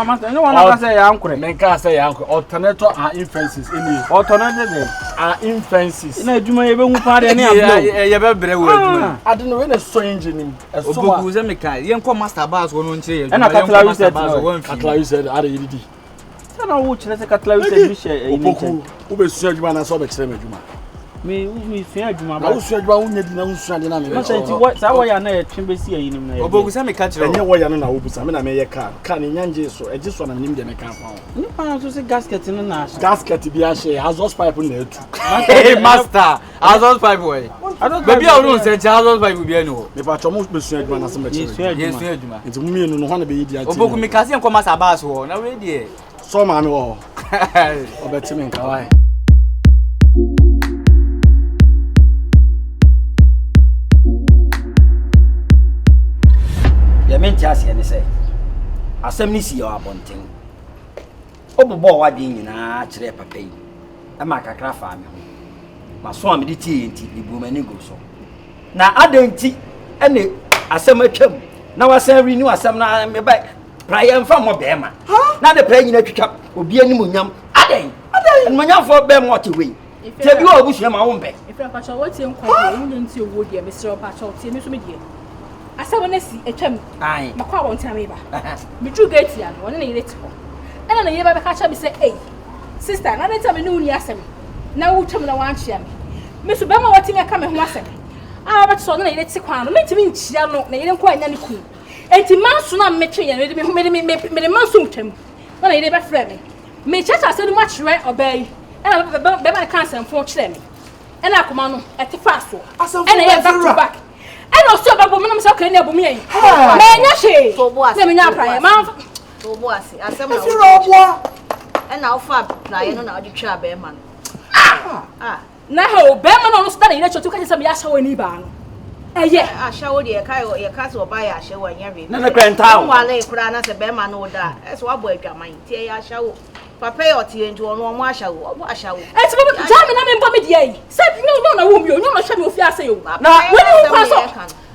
Master, no one can say uncle. Men can say uncle. Alternator are inferences in you. Alternative are inferences. In a Juma, you won't find any of them. I don't know when a strange in him. A Sumaka, young master bars won't say, and I can't said, I did. I know which let's a catalog who will serve you and I saw the same Juma. Me, fear Juma. I was served by what's our young Chimbesi in him. Obogusami catch and your way on Obusam, I may a car. Can in Yanji, so I just want to name them a car. No, to say gasket in the nash. Gasket to be a share, has those pipe in there. Hey, master, has those pipe away. I don't maybe I don't say Charles by Bubiano. The patron must be served one as a material. Yes, it's me and no one be idiot. Obogumikasi and Commas Abbas won already. So, man, or better me, Kawai. Mentias and say, Assembly see your abonting. Obo, what being na chere papa. A macacra farm. My son, the tea, the woman go so. Now, I don't tea any assembly chum. Now I say renew assembly me by prior from Obama. Now the praying in a cup will be any munyam. Ade, and munyam for them what away. Tell you all wish my own bed. If I patch what's in Queen, you would, Mr. Patch, see Miss Media. I saw when I see a chum. Aye, my car won't tell me about. Me drew gates here, one in a little. And then I catch up say, hey, sister, another time I knew Yasam. Now we'll tell me the one sham. Mr. Bama, what thing I come and was I was so late, let's see, let me mean, she don't know, quite any cool. And the man soon I'm making and made a man suit him. When I never friend me. May church I said much right obey. And I can't send for them. And I come on at the fast one. And I have back. I don't stop a woman, so can you me? Man, she let me not pray, mouth. So, bossy, I said, and now fab, I don't know the trap, man. Now, Bearman on study that you took some yasso in Iban. Yeah, I showed you a car your castle by a show and every. None of grand town while they put on us a bearman or that. That's what boy got my tea. I shall pay or tea into one marshal. What shall we? It's what I'm in Bobby Yay. Said no, won't you? No, I shall be fast.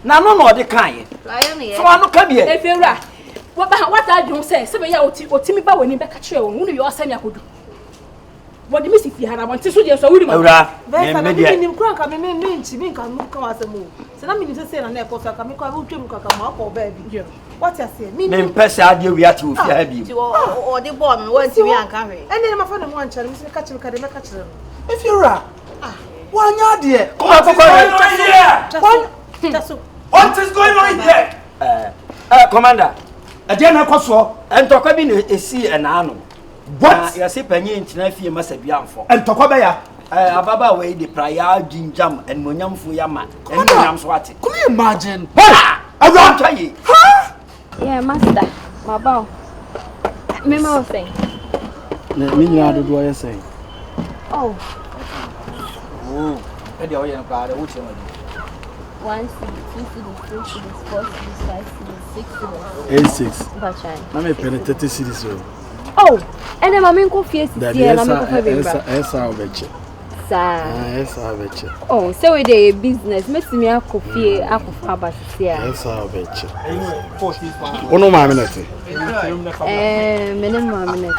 Now, no more the kind. So I don't come here. If you're right. What I don't say, 7 years or Timmy Bowen in back at you, only your son I could do. What do you miss if you had I want to shoot you so we made him crack. I mean, she mean come as a move. So I mean to say on airport, I come up or baby. What I say, mean, press idea we have to have you or the bomb once you are carry. And then my friend one child, Mr. Catcher, catch them. If you're right, 1 year, dear. What is going on here? Commander, a general cost and talk about a sea and animal. What? You say penny in Chinafi must be on for. And Tokobaya, Ababa way the prior Jim Jam and Munyam Fuyama and Munyam Swati. Can you imagine? I won't tell you. Yeah, master, my bow. Memo thing. Me, I do what I say. Oh, and the oil about it. 1 city, 2 cities, 3 cities, 4 cities, 5 cities, 6 cities. 6. I'm a penetrating city. Oh, and then I'm in coffee. Oh, so it a business. Makes me a coffee, a coffee, yes, I'll bet you. Oh, no, my minute. Minimum.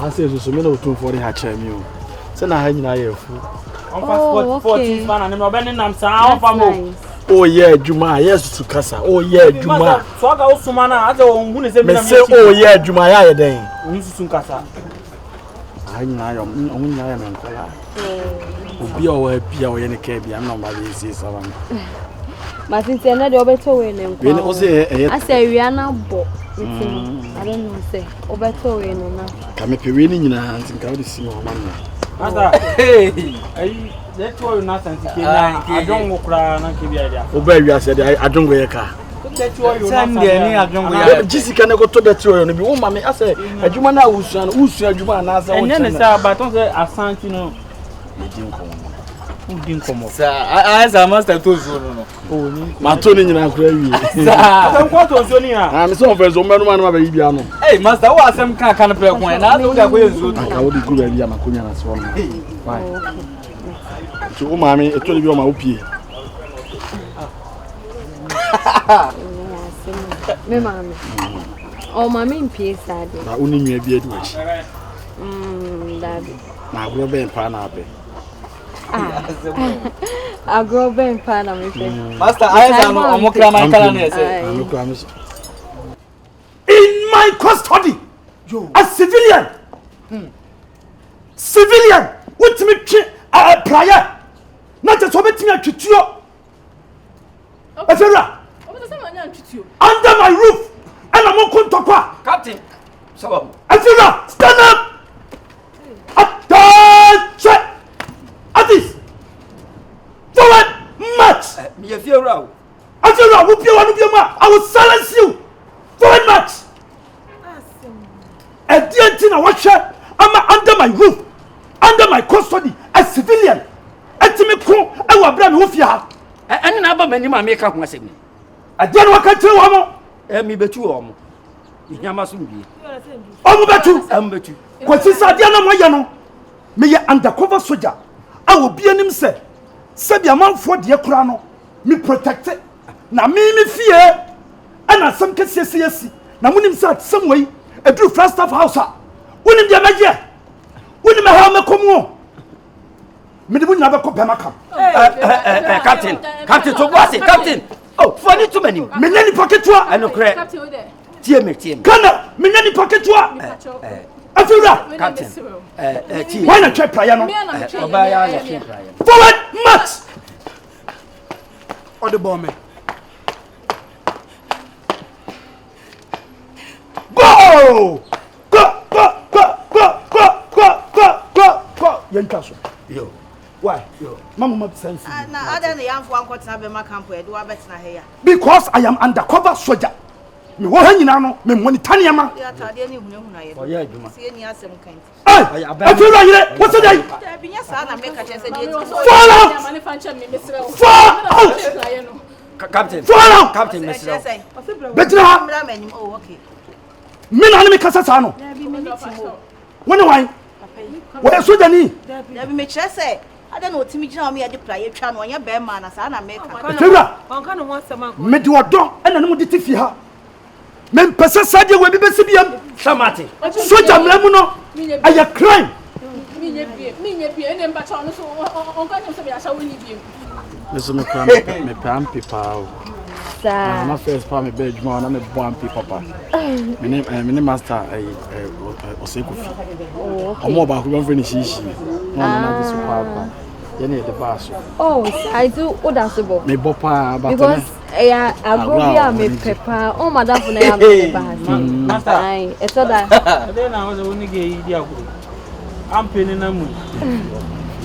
I say, so many 240 hatcher meal. Send a hanging eye of food. Oh yeah, Juma, yes to Casa. Oh yeah, Juma. So I got Sumana, other one who say, oh yeah, Juma, I then. We soon Casa. I am Cola. Be our Pia or any cabby, I'm not my disease. But since another Obeto in I say, Rihanna Bo. I don't know, say Obeto in Come up winning in a hands and come to see your man. Hey, that's why nothing. I don't walk around and give you idea. Obey, I said, I don't wear a car. Jessica go to the throne and be woman. I say, a Jumana who's a Jumana, and then it's about Asante, you know. Udin komo. Sir, I master to zo no. Oh ni. Ma to ni nyina kura wi. Asem kwa to so ni a. Ah me so ofense o menu ma na ba yi bia no. Hey master, wo asem kan kan pre kon na do da ko yezo. Aka wo di kura bia ma konya na so no. Why? So o ma me e to ni bi o ma opie. Me mama. Oh mama impie sade. Na uni nwa bi adu achi. Daddy. Na agro be mpa na abe. I grow ben pana me fe. Master, I am omokra man kala na say. In my custody, a civilian. Civilian, what me prior. Not just what me atwitio. Afera. Under my roof, and I'm on kontokwa. Captain, so Afera, stand up. Attention. At this. Forward march. me feel raw. Afera, whoop you one of your ma. I will silence you. Forward march. A dear thing I watch. I'm under my roof, under my custody, a civilian. Etimi ko e wa bra me wo fia. Eni na ba mani ma make ho asem. A dear no ka tire wo mo. Me betu o mo. Ihama so mbi. O mo betu. Betu. Kwasi sa dear na mo ye no. Me ye undercover soldier. A obi anim se. Se bia manfo de kura no. Me protect. Na me fie. Ana sam kesiesi. Na munim sa sam wei. Edru Flagstaff house a. Wonim dia meje. Wonim ha me komo. Me de bunya be ko pema kam. Captain to boss, Captain. Oh, funny too many. Me nani paketwa. Ano kre. Tie me. Kana me nani paketwa. Afura. Captain. Tie. Why not try prayer no? Oba ya na try prayer. Forward march. Or the bomb. Go! Go! Yankaso. Yo. Why? Yo. Mama sense. Na other than young for one na be my camp where do I bet na here. Because I am undercover soldier. Me wo ha nyina no, me money taniama. Ya tade ni hunahuna ye. Oya adwuma. Sie ni asem kan. Hey! Afura yire, what's the day? Da binya sa na make ka se dey. Fall out! Fall out! Captain. Fall out! Captain Messi. Betra ha. Mra manim. Oh okay. Me na me kasa sa no. Da bi me meeting. Wone wan? Wo soldier ni. Da bi me kire se ada na otimi gina o me ye prayer twa no onya be ma na sa na make. Afura. Onka no won sama ko. Me di odo ena no mo diti fi ha. Me mpese sade we bi besi biam. Samate. Soldier mlamu no. Aya crime. Minye bie ene mba cha no so onka nyem so be asha woni biem. Eso me kra me pam pipa o. Sa. Na first pa me be adwuma na me bo am pipa pa. Me ne master Osekofi. Omo ba ko be shishi. Na na this pa. Ye ne de ba so. Oh, I do odasibo. Me bo pa ba Because agrobia me pepper. Oh madam for na ya me ba. Master. Ai, eto da. Ade na wo ni ge yi dia ko. Ampeni na mu.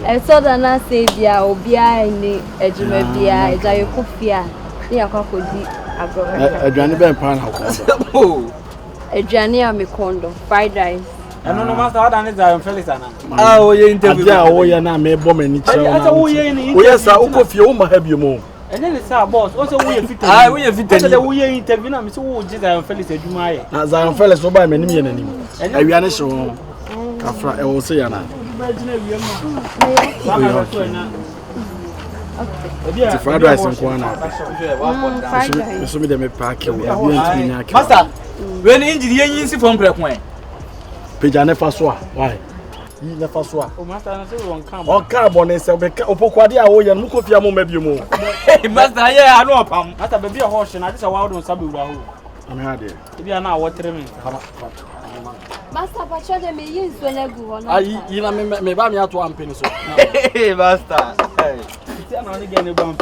Eto da na say bia obia ni ejuma bia ejaye kofia. Ni akakodi agrobia. Adwane be mpa na ko. Oh. Adwane a me kondo, fried rice. Eno no master ada ni Zion Felix ana. Ah, o ye interview. Adia wo ye na me bo mani kire Ata wo ye ni. wo ye sa ukofie wo ma ha bi mo. Ene ni sa boss, o se wo ye fit. Ah, wo ye fit. Ata wo ye interview na me se wo ji Zion Felix adwuma aye. Na Zion Felix wo ba manim ye nanim. Awia ne hye kafra e wo se ya na. The fried rice in Kwana. Fried rice. So me dem pack you. Abi ntumi nya ke. Master, when injiri yin si from prekwan. Peja ne fa so a. Why? Yi ne fa so a. O master na se won kan. O ka abone se opokwade a wo ye no kofia mo ma bi mo. Master, ye anu opam. Master be a horse na this a wild on sabu wura ho. Am ha de. E bia na wo tere me. Master Pacho de me yin so na gu ho na. Ayi yi na me ba me ato ampeni so. Hey, master. Hey. Ti ana ni ge ne bump.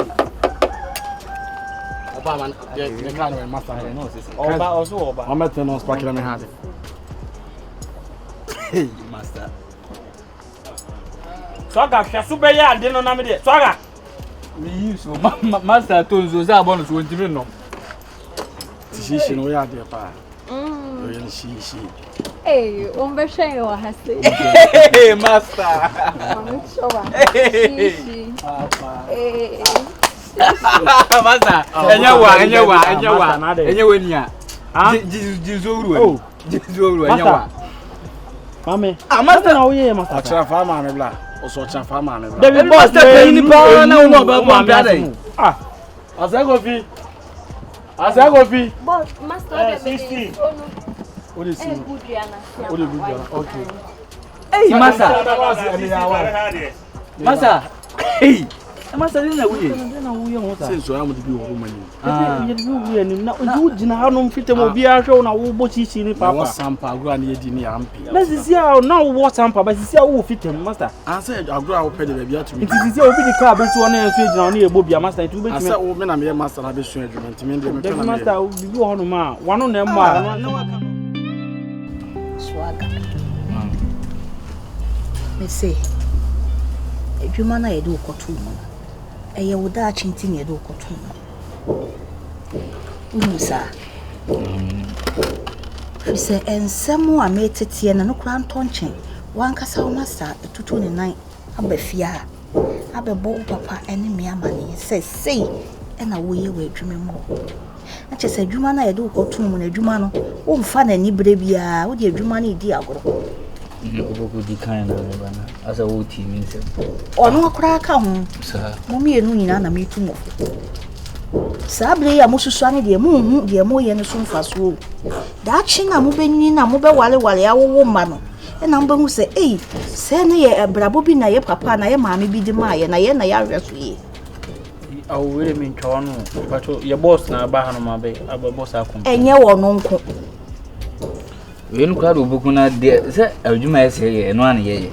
Oba man, de kan we master he. No, sis. Oba also oba. O meten no spark na me ha de. Hey, master. Soga hwe so be ya ade no na me de. Soga. Me use master tonzo za bonus won timi no. Tishishi no ya de pa. She. Hey, shame you has to. Hey, master. Master, Mami, master na oye master. Ochra fa ma me bla. Oso ochra fa ma me bla. David boss pay ni pa na wo ba bo brother. Ah. Asego fi. Boss, master, 60. What is it? Good, Okay. Hey, master. Master. Hey. Master didn't know. Since so am to be woman. You na you jina hanom fitem obi ahwe na wo bo chichi ni Wa papa. sampa agro na yedi ni ampi. Na sisi a na wo sampa ba sisi a wo fitem master. Answer agro a wo pede be bia to me. Nti sisi obi di car be so na enso jina na ebo bia master nti wo betime. Answer wo me na me master na be so adwuma nti me de me David tona master bibi wo no ma wano na emma. Swaga. Me say edwuma na ye do koto mu. Eye wo da chinti na ye do koto mu. Umusa. She say ensem a metete na no kura ntonchen. Wankasa wo master etutu ne nan abafia. Abebo papa ene me amane say na wo ye wo edwuma mu. Na chese edwuma na ye do koto mu na edwuma no wo mfa na ni bre bia wo de edwuma na idi agoro. Oboku di kan na me bana. Asa wo ti mi se. Ono akura ka ho. Sa. Mo mienu nyina na metu mo. Sabre ya mususu ani de mu hu de mo ye ne so mfa so. Da chi na mo benyi na mo be wale awowo ma no. E na mba hu se se ne ye brabo bi na ye papa na ye maame bi di ma ye na ye ahweso ye. Awu we me ntwa no. Pato ye boss na ba ha no ma be aba boss akom. Enye wo no nko. Wen kwa do boku na de se adwuma ese ye no an ye.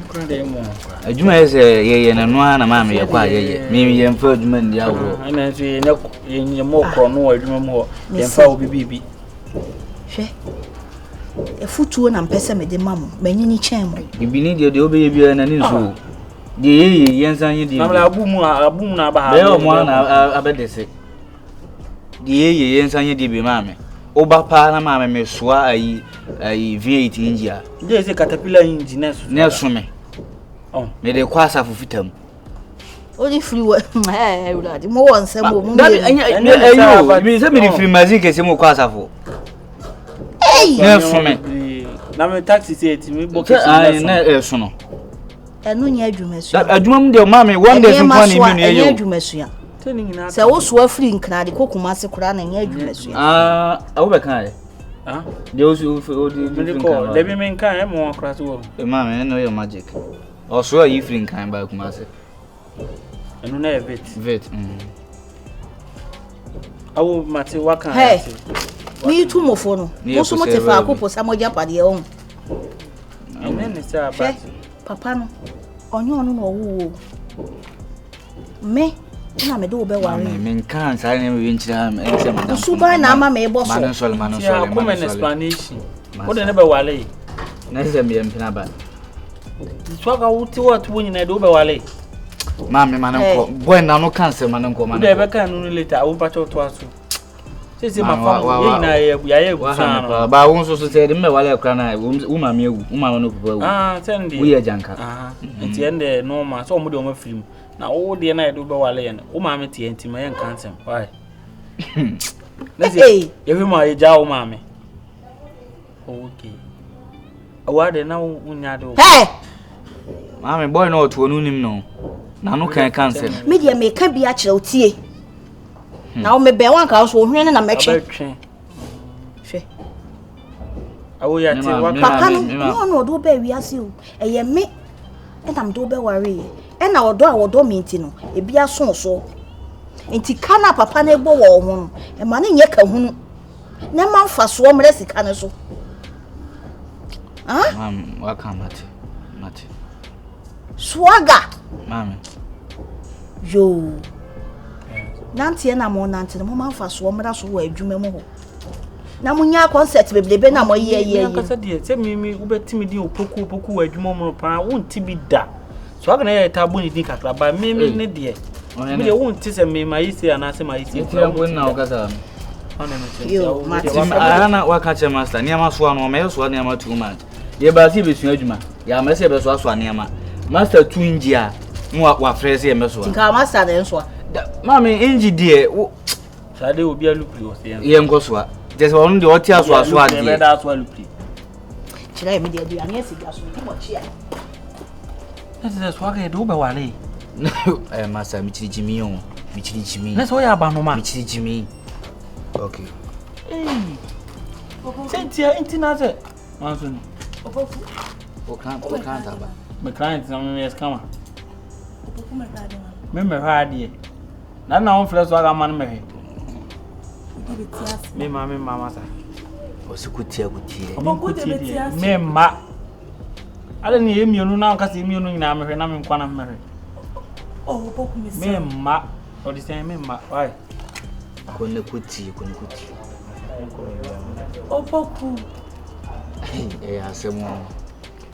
Kwa de mo. Adwuma ese ye na no an na ma me ye kwa ye. Me ye mfa adwuma ndi awro. Ana so ye mo kro no adwuma mu ho. Ye mfa obi bibi. Hwe. E futuo na mpese me de mamu. Manyini chen mo. Bibi ni de obeye bia na ni so. De ye yensan ye de. Namla abu mu na ba ha. Be o mo na abedese. De ye yensan ye de bi ma me. Oba pa na ma me soa ayi V8 injia. Je se caterpillar engine Na so me. Oh. Me de kwa safu fitam. Only free wo. Uradi mo won se mo mu. Ayo, me se me di free magic ke se mo kwa safu. Na so me. Na me taxi say ti me book na so no. Enu nya adwuma su. Adwuma mu de ma me one day from one imi no ye. Nya adwuma su ya. Se wo so afri nkna de kokuma se kura na nya adwuma su ya. Awo be kan Ah? De o di Me ko de bi me kan e mo akra so wo. E ma me no ye magic. O so yi free kan ba kuma se. Enu na e vet. Vet. Awo mate waka. Hey. Me tu mofo no. Mo so mo te fa akopo sa mo japade on. Ene ne sa ba. Papa no. Onyo no no wo. Me na me do be ware. Me kan sa ne me nchira me ese madam. Su ba na ama me bo so. Manon sole. Ya come an explanation. Wo de ne be wale. Na se me mpina ba. Swaga wuti what wo nyina do be wale. Mama manon ko. Boy na no kan se manon ko manon. De be kan no later wo pa to aso. Se ma fa ye na ye gusa. Ba won so se de me wale akra na wo ma me ewu. Wo ma no popo ewu. Send wo ye janka. Nti ende normal so mo de o ma film. Na wo de na do be wale ye. Wo ma me tie nti ma ye kan sem. Why? Hey, you ma ye ja wo ma me. Okay. Awade na unya do. Hey! Mama boy no to onu nim no. Na no kan cancel. Me dia me ka bia kire otie. Na o me be wan ka so hwene na metwe. Hwe. Awo ya ti wa papa no do be wiase o. Eye me e na do be ware. E na odo a odo me nti no. E bia so so. Nti kana papa na egbo wo ho no. E ma ne nye ka hunu. Na ma mfa so mre sika ne so. Ah? Mam, waka mate. Swaga. Mama. Yo. Nanti na mo nanti mo ma mfa so mra so wo adwuma mu ho. Na munya concert beblebe na mo ye. Na kasa de se mi ubetimi di opoku adwuma mu pa wonti bi da. Swaga na ye ta boni din kakra ba mi ne de. Mi de wonti se mi ma yisi ana se ma yisi. Ti abon na okasa. Yo, Ana wa catch a master, near my swan or male swan near my 2 months. Ye basi be swajuma. Ya mese be so swan near my master twingia. Wa phrase e meso. Tinka master den so. Mama inji die. Sade obi alupri o se. Ye nkoso a. Just one the oti aso aso ade. Me da aso alupri. Chira me dia ane siga so ti mo chia. Ese so aga do be wale. Master mi chiri jimi o. Mi chiri jimi. Na so ya ba no ma. Mi chiri jimi. Okay. Sentia intinaze. Manso ni. O kan aba. Me client na me scammer. Me hadi. Na on flex so aga man me. Me mama sa. Osikutia. Me ma. Ale ni emionu na nka se emionu nyina me hwe na me nkwa na me hwe. Oh, boku me Me ma. O di say me ma. Why? Kone kuti. Oh, boku. Asemo.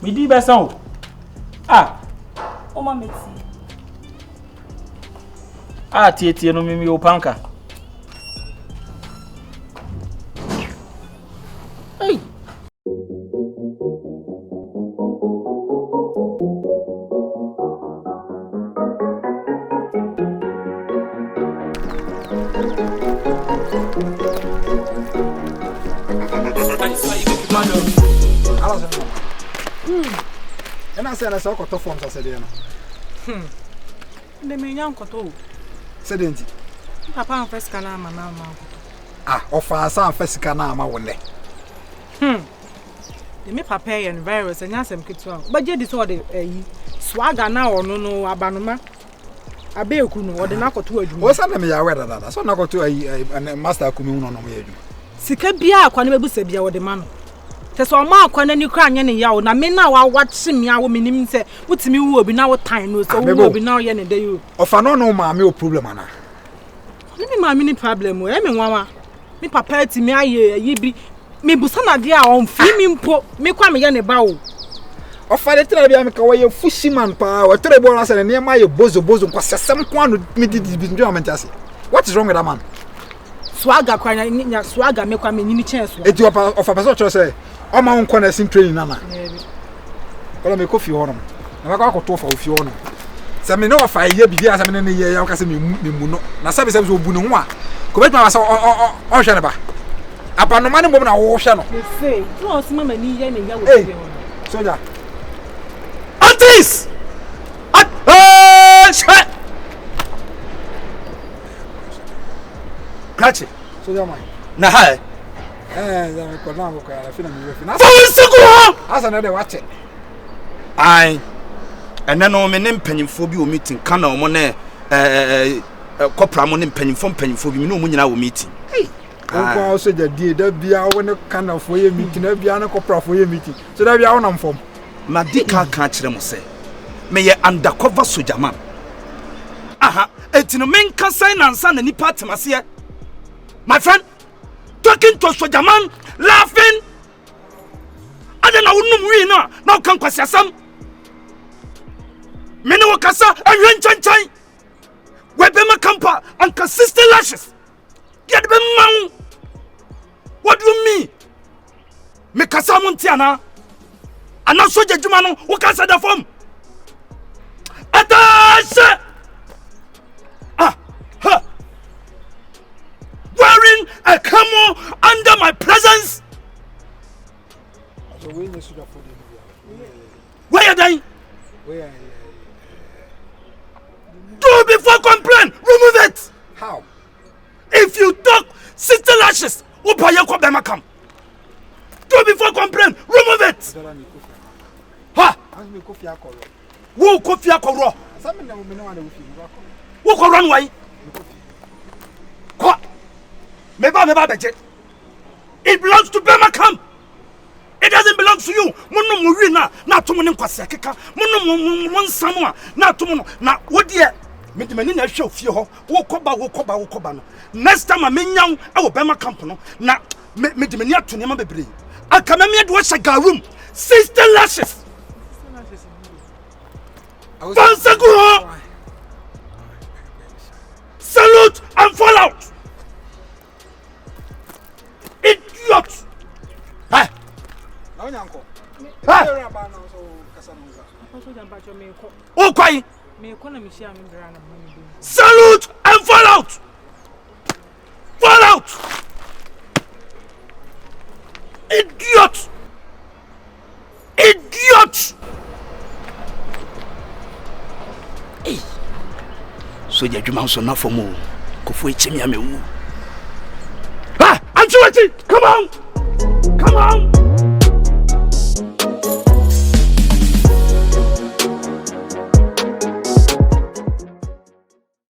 Mi di besan. Ah. O ma meti. Tie no mi opanka. Hey. I said, I saw a form. I said, The me young koto. Said, Papa first kana mana ma. ah, of our son, Fessicana, my one day. The me papa and virus and yasem kitwa. But je disorder swagger now or no abanuma. Abeokuno or the nako to adwuma. What's under me aware that? So now go to a master commun on me. Sika bia akwa na bebusa bia wo de ma no. Teso ma akwa na ni kra anye ne yawo na me na wa watche me awo menim se wutimi wu obi na wo tan no so wu obi na ye ne de yo. Ofa no ma me o problem ana. Ni me ma me ni problem o e me nwanwa. Me papa ti me aye yi bi me busa na de a on fi mi mpo me kwa me ye ne ba o. Ofa de tra bia me ka wo ye fushiman pa o tre bo na se ne ma ye bozo kwasesem kwa no me di bi ase. What is wrong with that man? Swagger kwa na swagger me kwa me nyini chance. Eti ofa person tro say o ma won kona sim training nana. Ola me kofi hono. Na ba ko to fa ofi hono. Se me no ofa ye bi dia se me ne ye ya ka se me mu no. Na sabe se obu no ho a. Ko betuma ba se o hwe ne ba. Apa no ma ne bom na wo hwe no. Me say, no si mama ni ye ne ya wo bi hono. Soja. Atis! Shit! Catch it. Soja man. Na ha. Ya ko na ko ya fina mi we fina. Asa na de watch it. Ai. Ene no me ne mpanyimfo bi o meeting kana o mo na corporate mo ne mpanyimfo bi me no mo nyina wo meeting. Hey. Ko soja die da bia wo ne kana fo ye meeting na bia na corporate fo ye meeting. So da bia wo na mfom. Madika kan kire mo se. Me ye undercover soldier man. Aha, etino men kan sign and san ni patemase. My friend, talking to soldier man, laughing. Adena wonum wi na kan kwasiasam. Me no kasa anwen chanchan. We be ma camper and consistent lashes. Get be man. What do you mean? Me kasa montiana. Ana soldier juma no wo kasa da form. Attention! Wearing a camo under my presence. Where are they? Do before complain. Remove it. How? If you talk 60 lashes, come. Do before complain. Remove it. Ha! Who coffee akoro? Who can run away? What? Meba beje. It belongs to Bemakam. It doesn't belong to you. Mono murina na tomo nkwase keka. Mono mon samwa na tomo na wodie. Medimani na hwe ofie ho. Wo koba no. Next time amenyan e wo Bemakam no na medimani atone ma bebre. Akama me de wo shaga room. 60 lashes. Salute and fall out. onyanko ha raba na so kasa no za Soja mpacho me ko. o kwai Me ko na me share me bra na me do. salute and fall out idiot Hey, soja juma so na for mo kofu echimi amewu. ha anchi come on